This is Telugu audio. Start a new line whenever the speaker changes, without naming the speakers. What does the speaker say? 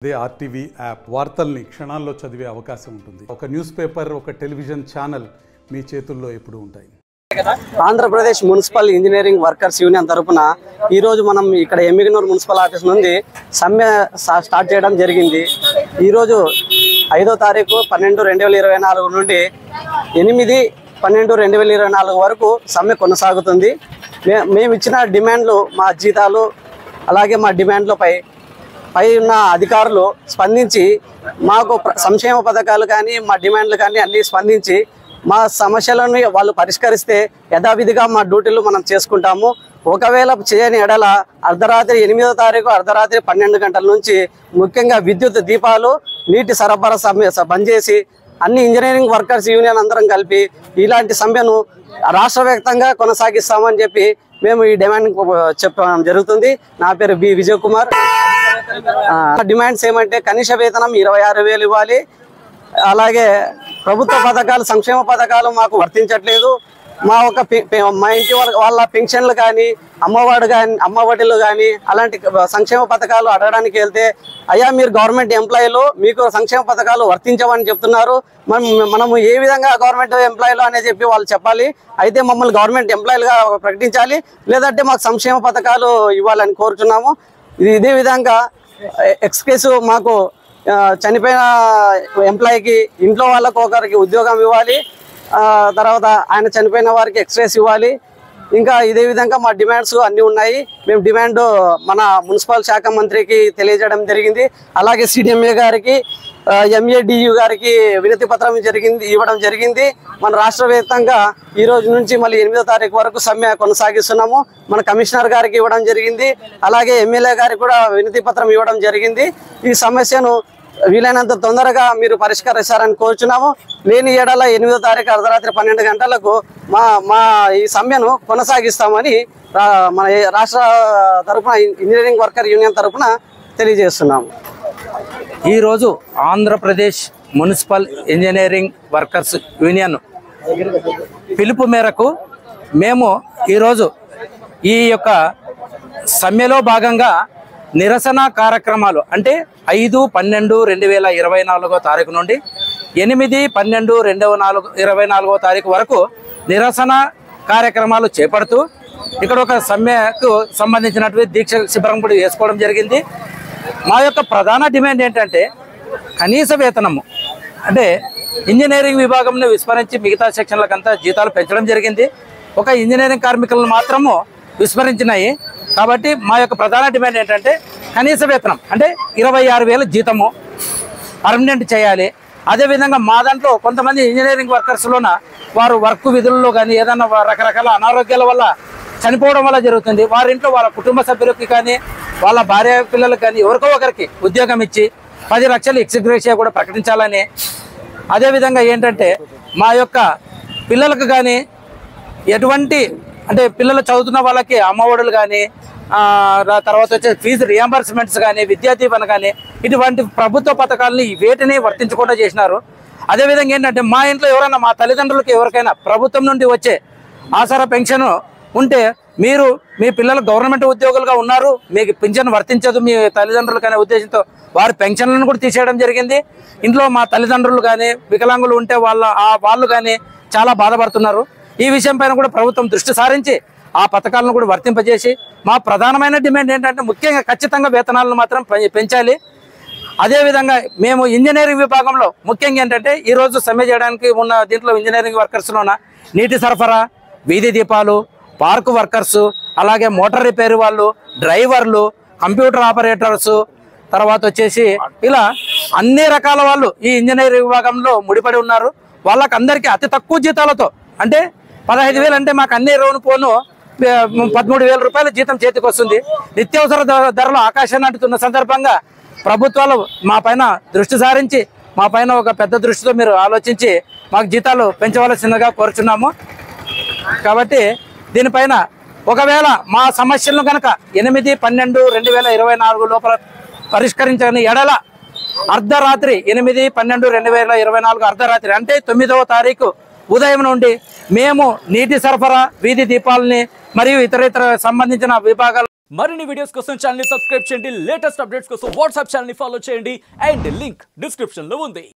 అదే ఆర్టీవీ యాప్ వార్తల్ని క్షణాల్లో చదివే అవకాశం ఉంటుంది. ఒక న్యూస్ పేపర్, ఒక టెలివిజన్ ఛానల్ మీ చేతుల్లో ఎప్పుడూ ఉంటాయి.
Andhra Pradesh municipal engineering workers union తరఫున ఈరోజు మనం ఇక్కడ ఎమ్మిగనూరు మున్సిపల్ ఆఫీస్ నుండి సమ్మె స్టార్ట్ చేయడం జరిగింది. ఈరోజు 5వ తారీఖు 12/2024 నుండి 8/12/2024 వరకు సమ్మె కొనసాగుతుంది. మేము ఇచ్చిన డిమాండ్లు, మా జీతాలు, అలాగే మా డిమాండ్లపై ఉన్న అధికారులు స్పందించి మాకు సంక్షేమ పథకాలు కానీ మా డిమాండ్లు కానీ అన్నీ స్పందించి మా సమస్యలను వాళ్ళు పరిష్కరిస్తే యథావిధిగా మా డ్యూటీలు మనం చేసుకుంటాము. ఒకవేళ చేయని ఎడల అర్ధరాత్రి 8వ తారీఖు అర్ధరాత్రి 12 గంటల నుంచి ముఖ్యంగా విద్యుత్ దీపాలు, నీటి సరఫరా బంద్ చేసి అన్ని ఇంజనీరింగ్ వర్కర్స్ యూనియన్ అందరం కలిపి ఇలాంటి సమ్మెను రాష్ట్ర వ్యాప్తంగా కొనసాగిస్తామని చెప్పి మేము ఈ డిమాండ్ చెప్పడం జరుగుతుంది. నా పేరు బి విజయ్ కుమార్. డిమాండ్స్ ఏమంటే కనీస వేతనం 26,000 ఇవ్వాలి. అలాగే ప్రభుత్వ పథకాలు, సంక్షేమ పథకాలు మాకు వర్తించట్లేదు. మా ఇంటి వాళ్ళ పెన్షన్లు కానీ, అమ్మఒడిలు కానీ అలాంటి సంక్షేమ పథకాలు అడగడానికి వెళ్తే, అయ్యా మీరు గవర్నమెంట్ ఎంప్లాయీలు, మీకు సంక్షేమ పథకాలు వర్తించవని చెప్తున్నారు, మనము ఏ విధంగా గవర్నమెంట్ ఎంప్లాయీలు అని చెప్పి వాళ్ళు చెప్పాలి. అయితే మమ్మల్ని గవర్నమెంట్ ఎంప్లాయీలుగా ప్రకటించాలి, లేదంటే మాకు సంక్షేమ పథకాలు ఇవ్వాలని కోరుతున్నాము. ఇదే విధంగా ఎక్స్కేసు మాకు చనిపోయిన ఎంప్లాయీకి ఇంట్లో వాళ్ళకు ఒకరికి ఉద్యోగం ఇవ్వాలి. తర్వాత ఆయన చనిపోయిన వారికి ఎక్స్‌రేస్ ఇవ్వాలి. ఇంకా ఇదే విధంగా మా డిమాండ్స్ అన్నీ ఉన్నాయి. మేము డిమాండ్ మన మున్సిపల్ శాఖ మంత్రికి తెలియజేయడం జరిగింది. అలాగే సిడిఎంఏ గారికి, ఎంఏడియు గారికి వినతి పత్రం ఇవ్వడం జరిగింది. మన రాష్ట్ర వ్యాప్తంగా ఈ రోజు నుంచి మళ్ళీ 8వ తారీఖు వరకు సమ్మె కొనసాగిస్తున్నాము. మన కమిషనర్ గారికి ఇవ్వడం జరిగింది. అలాగే ఎమ్మెల్యే గారికి కూడా వినతి పత్రం ఇవ్వడం జరిగింది. ఈ సమస్యను వీలైనంత తొందరగా మీరు పరిష్కరిస్తారని కోరుచున్నాము. లేని ఏడాల 8వ తారీఖు అర్ధరాత్రి 12 గంటలకు మా ఈ సమ్మెను కొనసాగిస్తామని మన రాష్ట్ర తరఫున ఇంజనీరింగ్ వర్కర్ యూనియన్ తరఫున తెలియజేస్తున్నాము.
ఈరోజు Andhra Pradesh municipal engineering workers union పిలుపు మేరకు మేము ఈరోజు ఈ యొక్క సమ్మెలో భాగంగా నిరసన కార్యక్రమాలు అంటే 5/12/2024 తారీఖు నుండి 8/12/2024 తారీఖు వరకు నిరసన కార్యక్రమాలు చేపడుతూ ఇక్కడ ఒక సమ్మెకు సంబంధించినటువంటి దీక్ష శిబిరం కూడా వేసుకోవడం జరిగింది. మా యొక్క ప్రధాన డిమాండ్ ఏంటంటే కనీస వేతనము, అంటే ఇంజనీరింగ్ విభాగంను విస్మరించి మిగతా సెక్షన్లకంతా జీతాలు పెంచడం జరిగింది. ఒక ఇంజనీరింగ్ కార్మికులను మాత్రము విస్మరించినాయి. కాబట్టి మా యొక్క ప్రధాన డిమాండ్ ఏంటంటే కనీస వేతనం అంటే 26,000 జీతము పర్మనెంట్ చేయాలి. అదేవిధంగా మా దాంట్లో కొంతమంది ఇంజనీరింగ్ వర్కర్స్లోన వారు వర్క్ విధుల్లో కానీ ఏదైనా రకరకాల అనారోగ్యాల వల్ల చనిపోవడం వల్ల జరుగుతుంది. వారింట్లో వాళ్ళ కుటుంబ సభ్యులకి కానీ వాళ్ళ భార్య పిల్లలకు కానీ ఎవరికో ఒకరికి ఉద్యోగం ఇచ్చి 10 లక్షలు ఎక్స్‌గ్రేషియా కూడా ప్రకటించాలని, అదేవిధంగా ఏంటంటే మా యొక్క పిల్లలకు కానీ ఎటువంటి అంటే పిల్లలు చదువుతున్న వాళ్ళకి అమ్మఒడులు కానీ, తర్వాత వచ్చే ఫీజు రియంబర్స్మెంట్స్ కానీ, విద్యా దీవెన కానీ ఇటువంటి ప్రభుత్వ పథకాలని వేటిని వర్తించకుండా చేసినారు. అదేవిధంగా ఏంటంటే మా ఇంట్లో ఎవరైనా మా తల్లిదండ్రులకి ఎవరికైనా ప్రభుత్వం నుండి వచ్చే ఆసరా పెన్షన్ ఉంటే మీరు మీ పిల్లలు గవర్నమెంట్ ఉద్యోగులుగా ఉన్నారు, మీకు పింఛన్ వర్తించదు మీ తల్లిదండ్రులకు అనే ఉద్దేశంతో వారి పెన్షన్లను కూడా తీసేయడం జరిగింది. ఇంట్లో మా తల్లిదండ్రులు కానీ వికలాంగులు ఉంటే వాళ్ళు కానీ చాలా బాధపడుతున్నారు. ఈ విషయం పైన కూడా ప్రభుత్వం దృష్టి సారించి ఆ పథకాలను కూడా వర్తింపజేసి మా ప్రధానమైన డిమాండ్ ఏంటంటే ముఖ్యంగా ఖచ్చితంగా వేతనాలను మాత్రం పెంచాలి. అదేవిధంగా మేము ఇంజనీరింగ్ విభాగంలో ముఖ్యంగా ఏంటంటే ఈరోజు సమ్మె చేయడానికి ఉన్న దీంట్లో ఇంజనీరింగ్ వర్కర్స్లోన నీటి సరఫరా, వీధి దీపాలు, పార్క్ వర్కర్సు, అలాగే మోటార్ రిపేర్ వాళ్ళు, డ్రైవర్లు, కంప్యూటర్ ఆపరేటర్సు, తర్వాత వచ్చేసి ఇలా అన్ని రకాల వాళ్ళు ఈ ఇంజనీరింగ్ విభాగంలో ముడిపడి ఉన్నారు. వాళ్ళకందరికీ అతి తక్కువ జీతాలతో అంటే 15,000 అంటే మాకు అన్ని రోజు పోను 13,000 రూపాయల జీతం చేతికి వస్తుంది. నిత్యావసర ధరలు ఆకాశాన్ని అంటుతున్న సందర్భంగా ప్రభుత్వాలు మా పైన దృష్టి సారించి మా పైన ఒక పెద్ద దృష్టితో మీరు ఆలోచించి మాకు జీతాలు పెంచవలసిందిగా కోరుచున్నాము. కాబట్టి దీనిపైన ఒకవేళ మా సమస్యలను కనుక 8/12/2024 లోపల పరిష్కరించని ఎడల అర్ధరాత్రి 8/12/2024 అర్ధరాత్రి అంటే 9వ తారీఖు ఉదయం నుండి మేము నీటి సరఫరా, వీధి దీపాలని మరియు ఇతర సంబంధించిన విభాగాలు
మరిన్ని వీడియోస్ కోసం ఛానల్ ని సబ్స్క్రైబ్ చేయండి, లేటెస్ట్ అప్డేట్స్ కోసం వాట్సాప్ ఛానల్ ని ఫాలో చేయండి అండ్ లింక్ డిస్క్రిప్షన్ లో ఉంది.